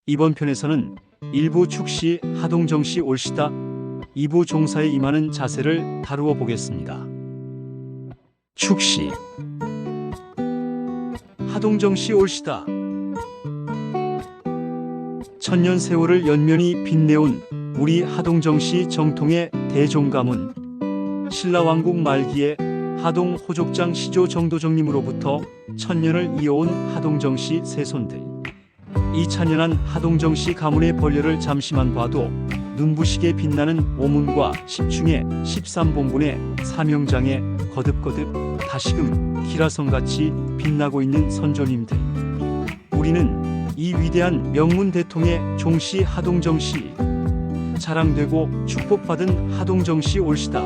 이번 편에서는 1부 축시 하동정씨 올시다 2부 종사에 임하는 자세를 다루어 보겠습니다. 축시 하동정씨 올시다. 천년 세월을 연면히 빛내온 우리 하동정씨 정통의 대종가문, 신라왕국 말기에 하동 호족장 시조 정도정님으로부터 천년을 이어온 하동정씨 세손들. 이 찬연한 하동정씨 가문의 번려를 잠시만 봐도 눈부시게 빛나는 오문과 10충의 13본군의 사명장에 거듭거듭 다시금 기라성같이 빛나고 있는 선조님들. 우리는 이 위대한 명문 대통의 종씨 하동정씨, 자랑되고 축복받은 하동정씨 올시다.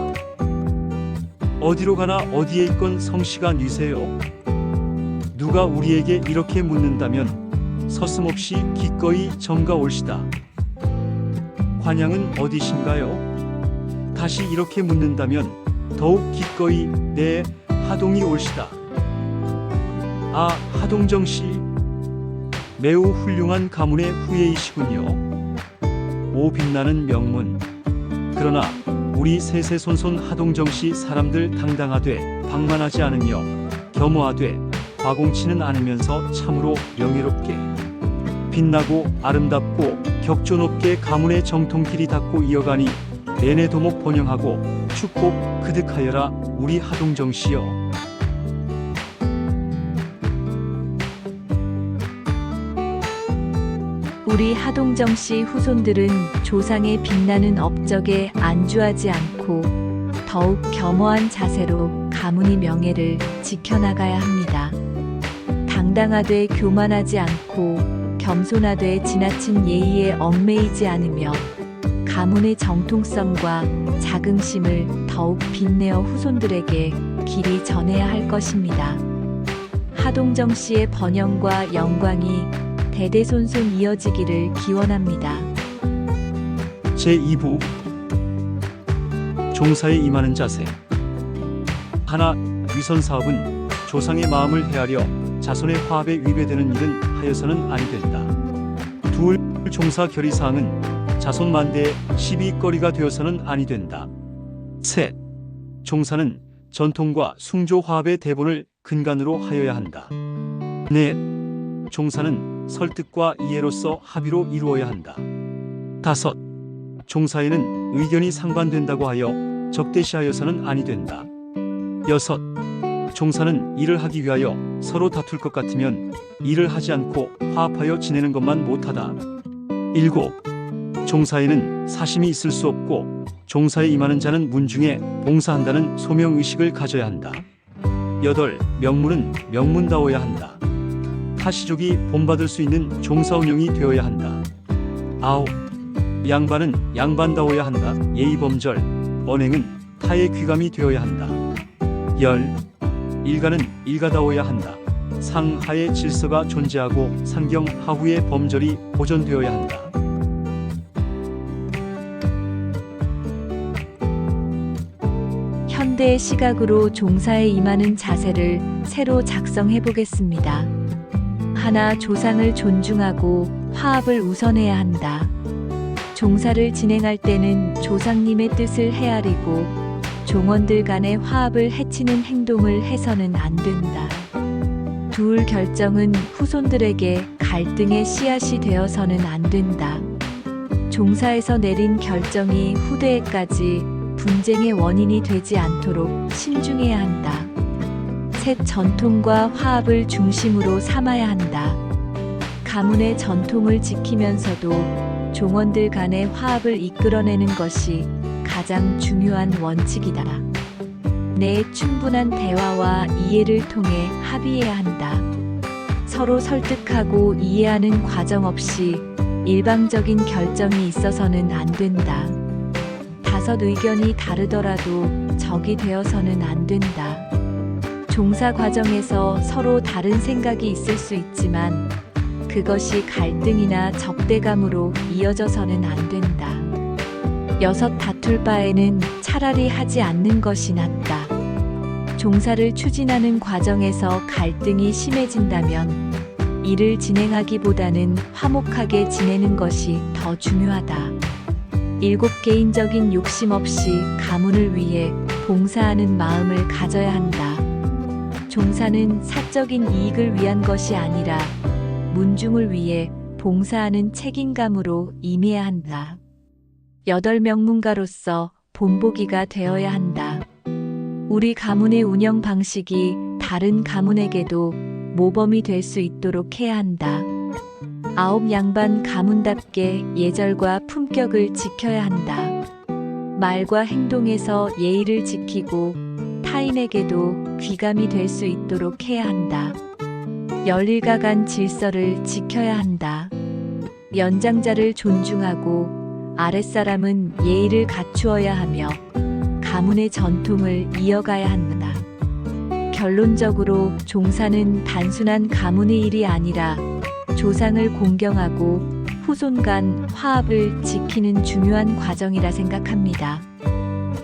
어디로 가나 어디에 있건 성씨가 뉘세요. 누가 우리에게 이렇게 묻는다면 서슴없이 기꺼이 정가 올시다. 관양은 어디신가요? 다시 이렇게 묻는다면 더욱 기꺼이 네 하동이 올시다. 아, 하동정씨 매우 훌륭한 가문의 후예이시군요. 오 빛나는 명문. 그러나 우리 세세손손 하동정씨 사람들 당당하되 방만하지 않으며 겸허하되 과공치는 않으면서 참으로 명예롭게 빛나고 아름답고 격조 높게 가문의 정통길이 닿고 이어가니 내내 도목 번영하고 축복 그득하여라 우리 하동정씨여. 우리 하동정씨 후손들은 조상의 빛나는 업적에 안주하지 않고 더욱 겸허한 자세로 가문의 명예를 지켜나가야 합니다. 당당하되 교만하지 않고 겸손하되 지나친 예의에 얽매이지 않으며 가문의 정통성과 자긍심을 더욱 빛내어 후손들에게 길이 전해야 할 것입니다. 하동정씨의 번영과 영광이 대대손손 이어지기를 기원합니다. 제2부 종사에 임하는 자세. 하나, 위선사업은 조상의 마음을 헤아려 자손의 화합에 위배되는 일은 하여서는 아니 된다. 둘, 종사 결의사항은 자손 만대의 시비거리가 되어서는 아니 된다. 셋, 종사는 전통과 숭조 화합의 대본을 근간으로 하여야 한다. 넷, 종사는 설득과 이해로서 합의로 이루어야 한다. 다섯, 종사에는 의견이 상반된다고 하여 적대시하여서는 아니 된다. 여섯, 종사는 일을 하기 위하여 서로 다툴 것 같으면 일을 하지 않고 화합하여 지내는 것만 못하다. 일곱, 종사에는 사심이 있을 수 없고 종사에 임하는 자는 문중에 봉사한다는 소명의식을 가져야 한다. 여덟, 명문은 명문다워야 한다. 타시족이 본받을 수 있는 종사운영이 되어야 한다. 아홉, 양반은 양반다워야 한다. 예의범절, 언행은 타의 귀감이 되어야 한다. 열, 일가는 일가다워야 한다. 상하의 질서가 존재하고 상경 하후의 범절이 보존되어야 한다. 현대의 시각으로 종사에 임하는 자세를 새로 작성해 보겠습니다. 하나, 조상을 존중하고 화합을 우선해야 한다. 종사를 진행할 때는 조상님의 뜻을 헤아리고 종원들 간의 화합을 해치는 행동을 해서는 안 된다. 둘, 결정은 후손들에게 갈등의 씨앗이 되어서는 안 된다. 종사에서 내린 결정이 후대에까지 분쟁의 원인이 되지 않도록 신중해야 한다. 셋, 전통과 화합을 중심으로 삼아야 한다. 가문의 전통을 지키면서도 종원들 간의 화합을 이끌어내는 것이 가장 중요한 원칙이다. 네, 충분한 대화와 이해를 통해 합의해야 한다. 서로 설득하고 이해하는 과정 없이 일방적인 결정이 있어서는 안 된다. 다섯, 의견이 다르더라도 적이 되어서는 안 된다. 종사 과정에서 서로 다른 생각이 있을 수 있지만 그것이 갈등이나 적대감으로 이어져서는 안 된다. 여섯, 다툴 바에는 차라리 하지 않는 것이 낫다. 종사를 추진하는 과정에서 갈등이 심해진다면 일을 진행하기보다는 화목하게 지내는 것이 더 중요하다. 7. 개인적인 욕심 없이 가문을 위해 봉사하는 마음을 가져야 한다. 종사는 사적인 이익을 위한 것이 아니라 문중을 위해 봉사하는 책임감으로 임해야 한다. 8. 명문가로서 본보기가 되어야 한다. 우리 가문의 운영 방식이 다른 가문에게도 모범이 될 수 있도록 해야 한다. 9. 양반 가문답게 예절과 품격을 지켜야 한다. 말과 행동에서 예의를 지키고 타인에게도 귀감이 될 수 있도록 해야 한다. 열일가간 질서를 지켜야 한다. 연장자를 존중하고 아랫사람은 예의를 갖추어야 하며 가문의 전통을 이어가야 한다. 결론적으로 종사는 단순한 가문의 일이 아니라 조상을 공경하고 후손 간 화합을 지키는 중요한 과정이라 생각합니다.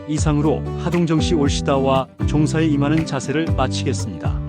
이상으로 하동정씨 올시다와 종사에 임하는 자세를 마치겠습니다.